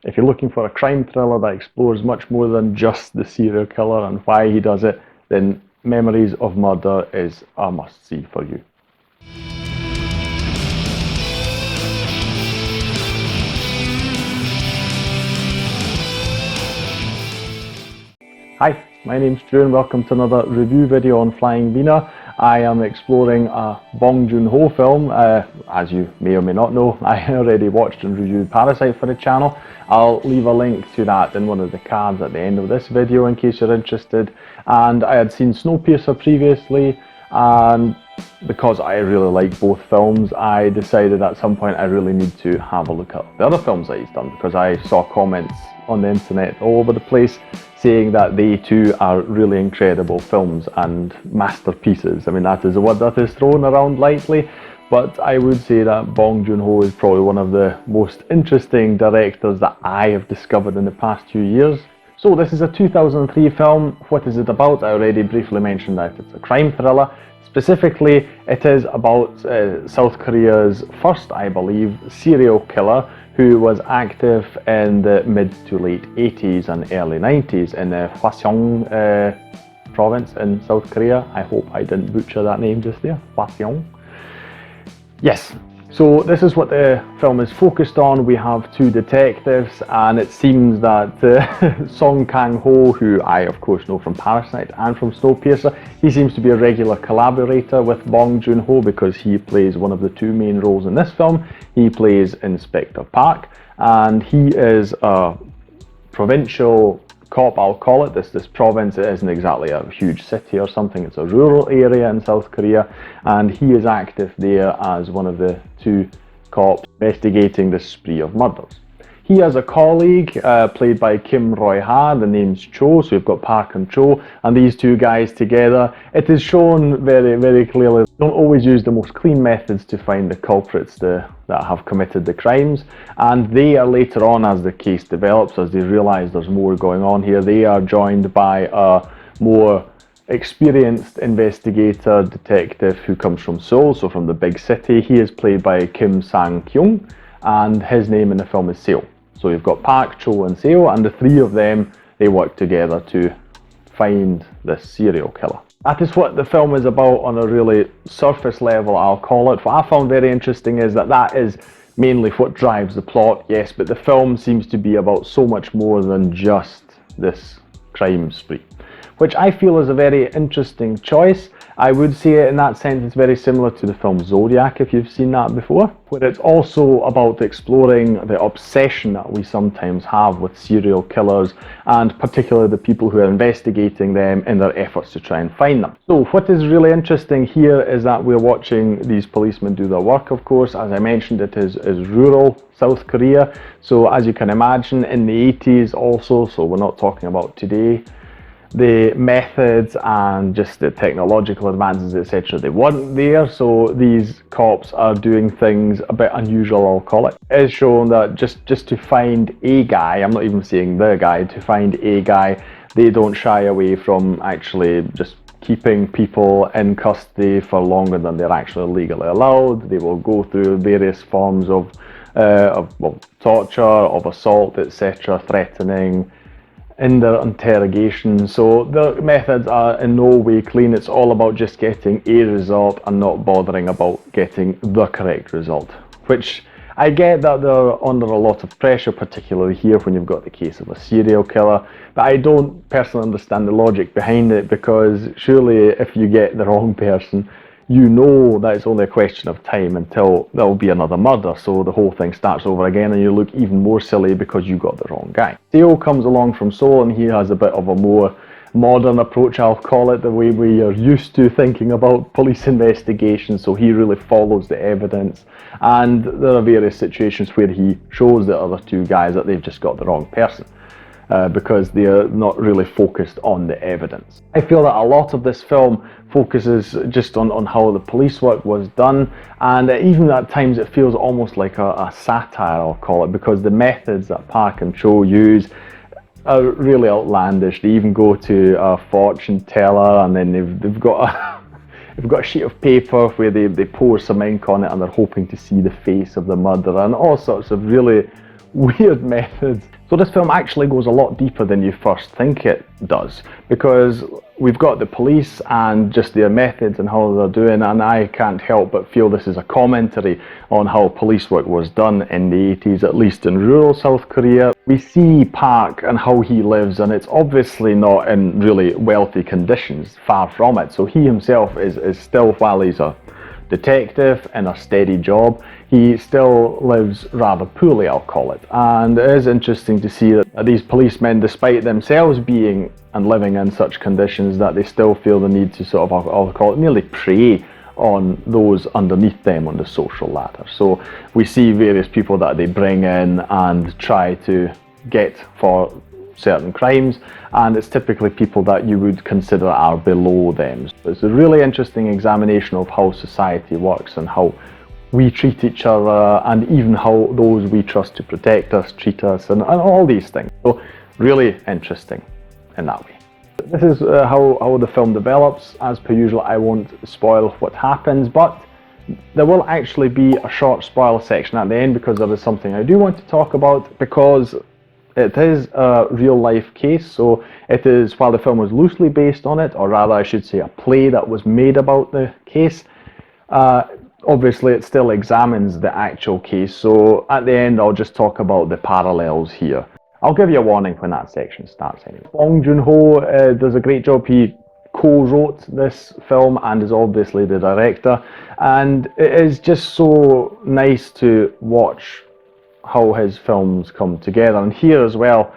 if you're looking for a crime thriller that explores much more than just the serial killer and why he does it, then Memories of Murder is a must-see for you. Hi, my name's Drew and welcome to another review video on Flying Wiener. I am exploring a Bong Joon-Ho film. As you may or may not know, I already watched and reviewed Parasite for the channel. I'll leave a link to that in one of the cards at the end of this video in case you're interested. And I had seen Snowpiercer previously, and because I really like both films, I decided at some point I really need to have a look at the other films that he's done, because I saw comments on the internet all over the place saying that they too are really incredible films and masterpieces. I mean, that is a word that is thrown around lightly, but I would say that Bong Joon-Ho is probably one of the most interesting directors that I have discovered in the past few years. So this is a 2003 film. What is it about? I already briefly mentioned that it's a crime thriller. Specifically, it is about South Korea's first, I believe, serial killer who was active in the mid to late 80s and early 90s in the Hwaseong province in South Korea. I hope I didn't butcher that name just there, Hwaseong. Yes, so this is what the film is focused on. We have two detectives, and it seems that Kang-ho, who I of course know from Parasite and from Snowpiercer, he seems to be a regular collaborator with Bong Joon-Ho because he plays one of the two main roles in this film. He plays Inspector Park, and he is a provincial cop, I'll call it. This province, it isn't exactly a huge city or something, it's a rural area in South Korea, and he is active there as one of the two cops investigating this spree of murders. He has a colleague played by Kim Roy-ha, the name's Cho, so we've got Park and Cho, and these two guys together, it is shown very, very clearly, they don't always use the most clean methods to find the culprits that have committed the crimes, and they are later on, as the case develops, as they realise there's more going on here, they are joined by a more experienced investigator detective who comes from Seoul, so from the big city. He is played by Sang-kyung, and his name in the film is Seo. So you've got Park, Cho and Seo, and the three of them, they work together to find this serial killer. That is what the film is about on a really surface level, I'll call it. What I found very interesting is that is mainly what drives the plot, yes, but the film seems to be about so much more than just this crime spree, which I feel is a very interesting choice. I would say in that sense it's very similar to the film Zodiac, if you've seen that before, where it's also about exploring the obsession that we sometimes have with serial killers, and particularly the people who are investigating them in their efforts to try and find them. So what is really interesting here is that we're watching these policemen do their work, of course. As I mentioned, it is rural South Korea, so as you can imagine, in the 80s also, so we're not talking about today, the methods and just the technological advances, etc., they weren't there, so these cops are doing things a bit unusual, I'll call it. It is shown that just to find a guy, I'm not even saying the guy, to find a guy, they don't shy away from actually just keeping people in custody for longer than they're actually legally allowed. They will go through various forms of torture, of assault, etc., threatening, in their interrogation. So the methods are in no way clean. It's all about just getting a result and not bothering about getting the correct result, which I get that they're under a lot of pressure, particularly here when you've got the case of a serial killer, but I don't personally understand the logic behind it, because surely if you get the wrong person, you know that it's only a question of time until there will be another murder, so the whole thing starts over again and you look even more silly because you got the wrong guy. Seo comes along from Seoul and he has a bit of a more modern approach, I'll call it, the way we are used to thinking about police investigations, so he really follows the evidence, and there are various situations where he shows the other two guys that they've just got the wrong person. Because they are not really focused on the evidence. I feel that a lot of this film focuses just on how the police work was done, and even at times it feels almost like a satire, I'll call it, because the methods that Park and Cho use are really outlandish. They even go to a fortune teller, and then they've got a sheet of paper where they pour some ink on it and they're hoping to see the face of the murderer, and all sorts of really weird methods. So this film actually goes a lot deeper than you first think it does, because we've got the police and just their methods and how they're doing, and I can't help but feel this is a commentary on how police work was done in the 80s, at least in rural South Korea. We see Park and how he lives, and it's obviously not in really wealthy conditions, far from it. So he himself is still, while he's a detective in a steady job, he still lives rather poorly, I'll call it. And it is interesting to see that these policemen, despite themselves being and living in such conditions, that they still feel the need to sort of, I'll call it, nearly prey on those underneath them on the social ladder. So we see various people that they bring in and try to get for certain crimes, and it's typically people that you would consider are below them. So it's a really interesting examination of how society works and how we treat each other, and even how those we trust to protect us treat us, and all these things. So really interesting in that way. This is how the film develops. As per usual, I won't spoil what happens, but there will actually be a short spoiler section at the end, because there is something I do want to talk about, because it is a real life case. So it is, while the film was loosely based on it, or rather I should say a play that was made about the case, obviously it still examines the actual case. So at the end I'll just talk about the parallels here. I'll give you a warning when that section starts anyway. Bong Joon-Ho does a great job. He co-wrote this film and is obviously the director, and it is just so nice to watch how his films come together. And here as well,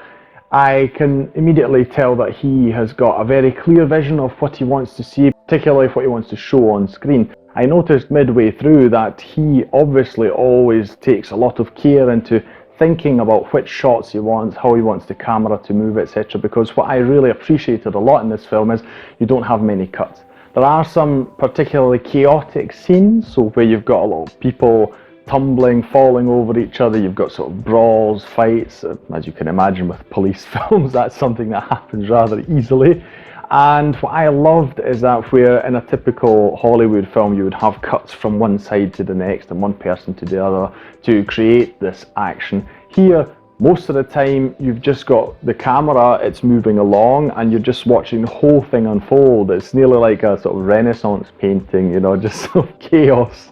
I can immediately tell that he has got a very clear vision of what he wants to see, particularly what he wants to show on screen. I noticed midway through that he obviously always takes a lot of care into thinking about which shots he wants, how he wants the camera to move, etc. Because what I really appreciated a lot in this film is you don't have many cuts. There are some particularly chaotic scenes, so where you've got a lot of people tumbling, falling over each other, you've got sort of brawls, fights. As you can imagine with police films, that's something that happens rather easily. And what I loved is that where in a typical Hollywood film you would have cuts from one side to the next and one person to the other to create this action, here most of the time you've just got the camera, it's moving along, and you're just watching the whole thing unfold. It's nearly like a sort of Renaissance painting, you know, just sort of chaos.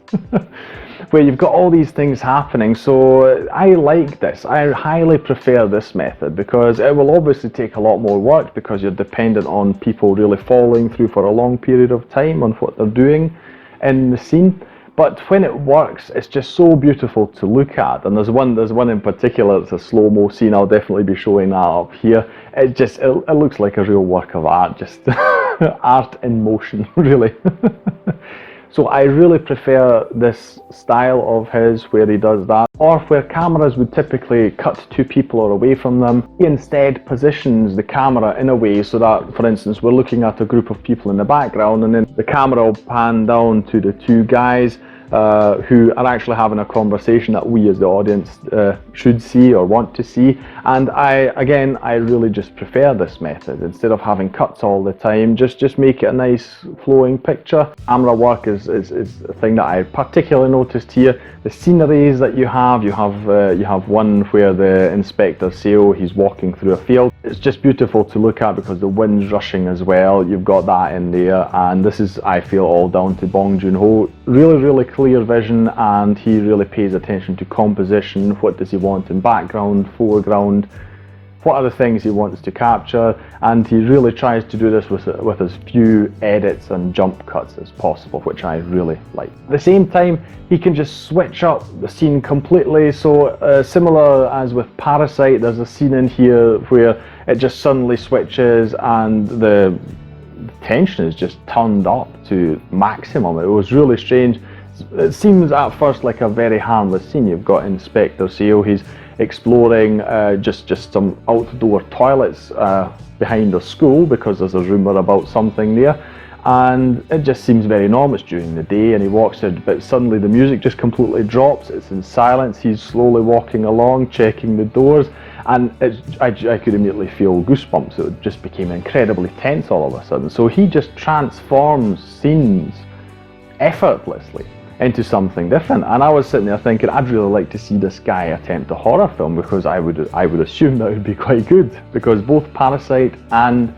Where you've got all these things happening. So I like this. I highly prefer this method, because it will obviously take a lot more work, because you're dependent on people really following through for a long period of time on what they're doing in the scene. But when it works, it's just so beautiful to look at. And there's one in particular, it's a slow-mo scene. I'll definitely be showing that up here. It looks like a real work of art, just art in motion, really. So I really prefer this style of his, where he does that, or where cameras would typically cut to people or away from them. He instead positions the camera in a way so that, for instance, we're looking at a group of people in the background, and then the camera will pan down to the two guys who are actually having a conversation that we as the audience should see or want to see. And I really just prefer this method. Instead of having cuts all the time, just make it a nice flowing picture. Camera work is a thing that I particularly noticed here. The sceneries that you have one where the Inspector Seo, he's walking through a field. It's just beautiful to look at because the wind's rushing as well. You've got that in there, and this is, I feel, all down to Bong Joon-Ho. Really clear vision, and he really pays attention to composition. What does he want in background, foreground? What are the things he wants to capture? And he really tries to do this with as few edits and jump cuts as possible, which I really like. At the same time, he can just switch up the scene completely. So similar as with Parasite, there's a scene in here where it just suddenly switches and the tension is just turned up to maximum. It was really strange. It seems at first like a very harmless scene. You've got Inspector Seo, he's exploring just some outdoor toilets behind a school because there's a rumour about something there, and it just seems very normal. It's during the day and he walks in, but suddenly the music just completely drops. It's in silence. He's slowly walking along, checking the doors, and I could immediately feel goosebumps. It just became incredibly tense all of a sudden. So he just transforms scenes effortlessly. into something different. And I was sitting there thinking, I'd really like to see this guy attempt a horror film, because I would assume that would be quite good, because both Parasite and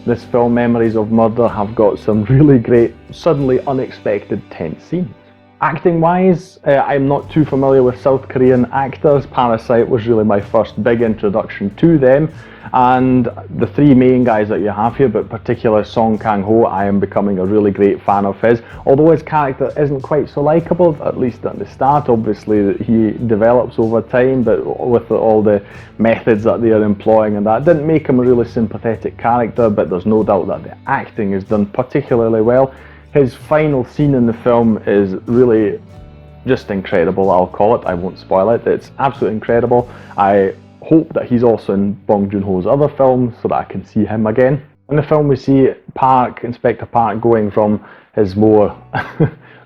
this film Memories of Murder have got some really great, suddenly unexpected tense scenes. Acting wise, I'm not too familiar with South Korean actors. Parasite was really my first big introduction to them, and the three main guys that you have here, but particularly Kang-ho, I am becoming a really great fan of his. Although his character isn't quite so likeable, at least at the start. Obviously he develops over time, but with all the methods that they are employing and that didn't make him a really sympathetic character, but there's no doubt that the acting is done particularly well. His final scene in the film is really just incredible, I'll call it. I won't spoil it. It's absolutely incredible. I hope that he's also in Bong Joon-Ho's other films so that I can see him again. In the film we see Inspector Park going from his more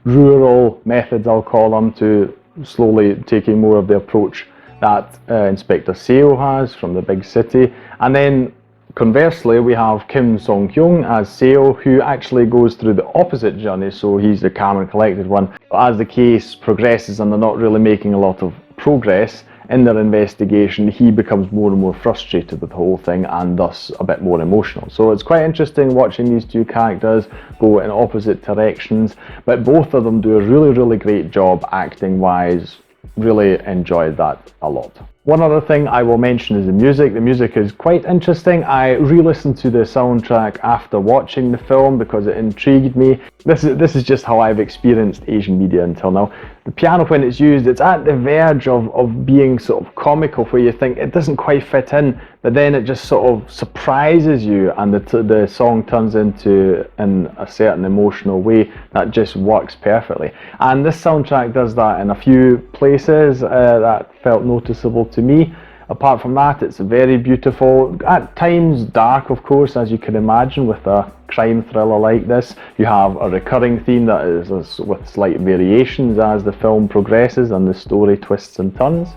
rural methods, I'll call them, to slowly taking more of the approach that Inspector Seo has from the big city. And then conversely, we have Sang-kyung as Seo, who actually goes through the opposite journey, so he's the calm and collected one. As the case progresses and they're not really making a lot of progress in their investigation, he becomes more and more frustrated with the whole thing, and thus a bit more emotional. So it's quite interesting watching these two characters go in opposite directions, but both of them do a really great job acting wise. Really enjoyed that a lot. One other thing I will mention is the music. The music is quite interesting. I re-listened to the soundtrack after watching the film because it intrigued me. This is just how I've experienced Asian media until now. The piano, when it's used, it's at the verge of being sort of comical, where you think it doesn't quite fit in, but then it just sort of surprises you, and the song turns into in a certain emotional way that just works perfectly. And this soundtrack does that in a few places that felt noticeable to me. Apart from that, it's very beautiful, at times dark, of course, as you can imagine with a crime thriller like this. You have a recurring theme that is with slight variations as the film progresses and the story twists and turns.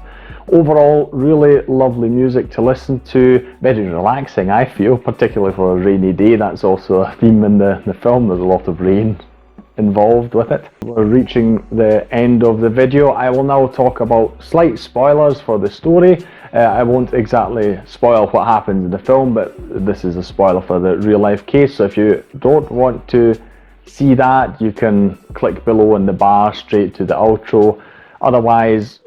Overall, really lovely music to listen to, very relaxing I feel, particularly for a rainy day. That's also a theme in the film. There's a lot of rain involved with it. We're reaching the end of the video. I will now talk about slight spoilers for the story. I won't exactly spoil what happens in the film, but this is a spoiler for the real life case, so if you don't want to see that, you can click below in the bar straight to the outro. Otherwise,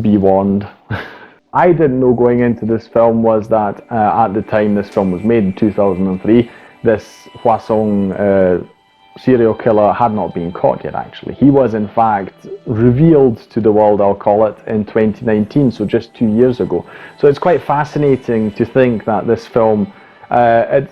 be warned. I didn't know going into this film was that at the time this film was made in 2003, this Hwasong serial killer had not been caught yet actually. He was in fact revealed to the world, I'll call it, in 2019, so just 2 years ago. So it's quite fascinating to think that this film, it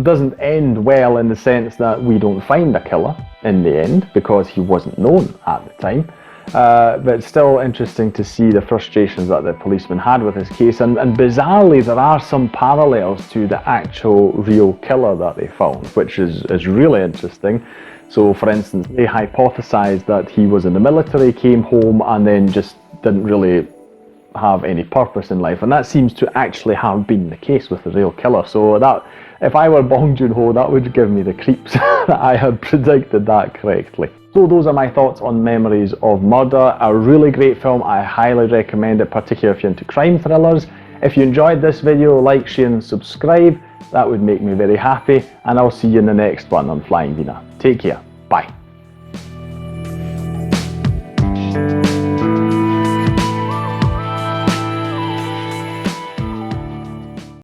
doesn't end well in the sense that we don't find a killer in the end because he wasn't known at the time. But it's still interesting to see the frustrations that the policeman had with his case, and bizarrely there are some parallels to the actual real killer that they found, which is really interesting. So for instance, they hypothesized that he was in the military, came home and then just didn't really have any purpose in life, and that seems to actually have been the case with the real killer. So that, if I were Bong Joon-Ho, that would give me the creeps that I had predicted that correctly. So those are my thoughts on Memories of Murder, a really great film. I highly recommend it, particularly if you're into crime thrillers. If you enjoyed this video, like, share and subscribe. That would make me very happy, and I'll see you in the next one on Flying Wiener. Take care. Bye.